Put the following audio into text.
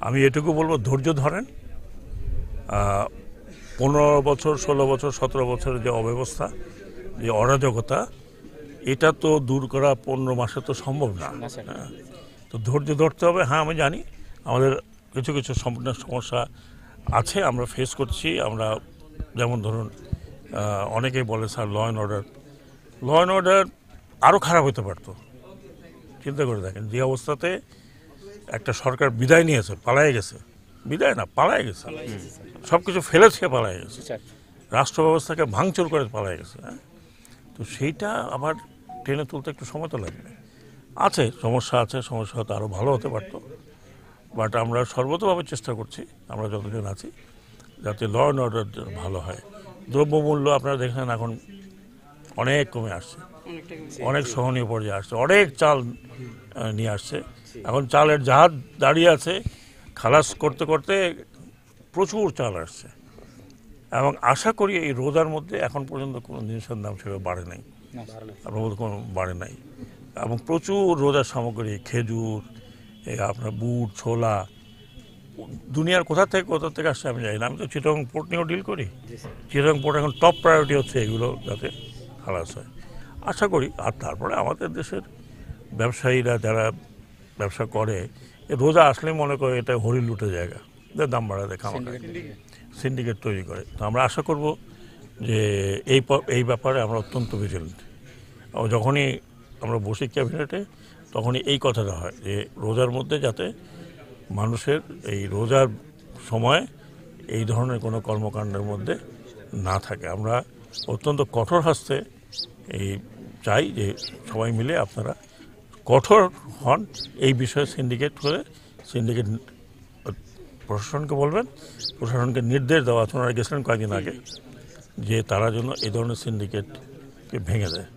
আমি এটুকু বলবো, ধৈর্য ধরেন। 15 বছর, 16 বছর, 17 বছরের যে অব্যবস্থা, যে অরাজকতা, এটা তো দূর করা 15 মাসে তো সম্ভব না। তো ধৈর্য ধরতে হবে। হ্যাঁ, আমি জানি আমাদের কিছু কিছু সমস্যা আছে, আমরা ফেস করছি। আমরা যেমন ধরুন, অনেকেই বলে স্যার ল অ্যান্ড অর্ডার আরও খারাপ হতে পারতো। চিন্তা করে দেখেন, যে অবস্থাতে একটা সরকার বিদায় নিয়েছে, পালায়ে গেছে, বিদায় না পালায়ে গেছে, সব কিছু ফেলে থেকে পালায়ে গেছে, রাষ্ট্র ব্যবস্থাকে ভাঙচুর করে পালায়ে গেছে। তো সেইটা আবার টেনে তুলতে একটু সময় তো লাগবে। আছে সমস্যা, হয়তো আরও ভালো হতে পারতো। বাট আমরা সর্বতভাবে চেষ্টা করছি, আমরা যতজন আছি, যাতে ল অ্যান্ড অর্ডার ভালো হয়। দ্রব্যমূল্য আপনারা দেখেন এখন অনেক কমে আসছে, অনেক সহনীয় পর্যায়ে আসছে, অনেক চাল নিয়ে আসছে। এখন চালের জাহাজ দাঁড়িয়ে আছে, খালাস করতে করতে প্রচুর চাল আসছে। এবং আশা করি এই রোজার মধ্যে এখন পর্যন্ত কোনো জিনিসের দাম সেভাবে বাড়ে নাই, আপনার মধ্যে কোনো বাড়ে নাই। এবং প্রচুর রোজার সামগ্রী, খেজুর, আপনার বুট, ছোলা, দুনিয়ার কোথা থেকে আসছে আমি জানি না। আমি তো চিটাগং পোর্ট নিয়েও ডিল করি। চিটাগং পোর্ট এখন টপ প্রায়োরিটি হচ্ছে এগুলো যাতে খালাস হয়, আশা করি। আর তারপরে আমাদের দেশের ব্যবসায়ীরা যারা ব্যবসা করে, রোজা আসলে মনে করে এটা হরি লুটে জায়গা, দাম বাড়াতে খামাখা সিন্ডিকেট তৈরি করে। তো আমরা আশা করব যে এই ব্যাপারে আমরা অত্যন্ত ভিজিলেন্ট। যখনই আমরা বসি ক্যাবিনেটে, তখনই এই কথাটা হয় যে রোজার মধ্যে যাতে মানুষের এই রোজার সময় এই ধরনের কোনো কর্মকাণ্ডের মধ্যে না থাকে। আমরা অত্যন্ত কঠোর হস্তে চাই যে সবাই মিলে আপনারা কঠোর হন এই বিষয়ে। সিন্ডিকেট প্রশাসনকে বলবেন, প্রশাসনকে নির্দেশ দেওয়া আছে, ওনারা গেছিলেন কয়েকদিন আগে, যে তারা যেন এই ধরনের সিন্ডিকেটকে ভেঙে দেয়।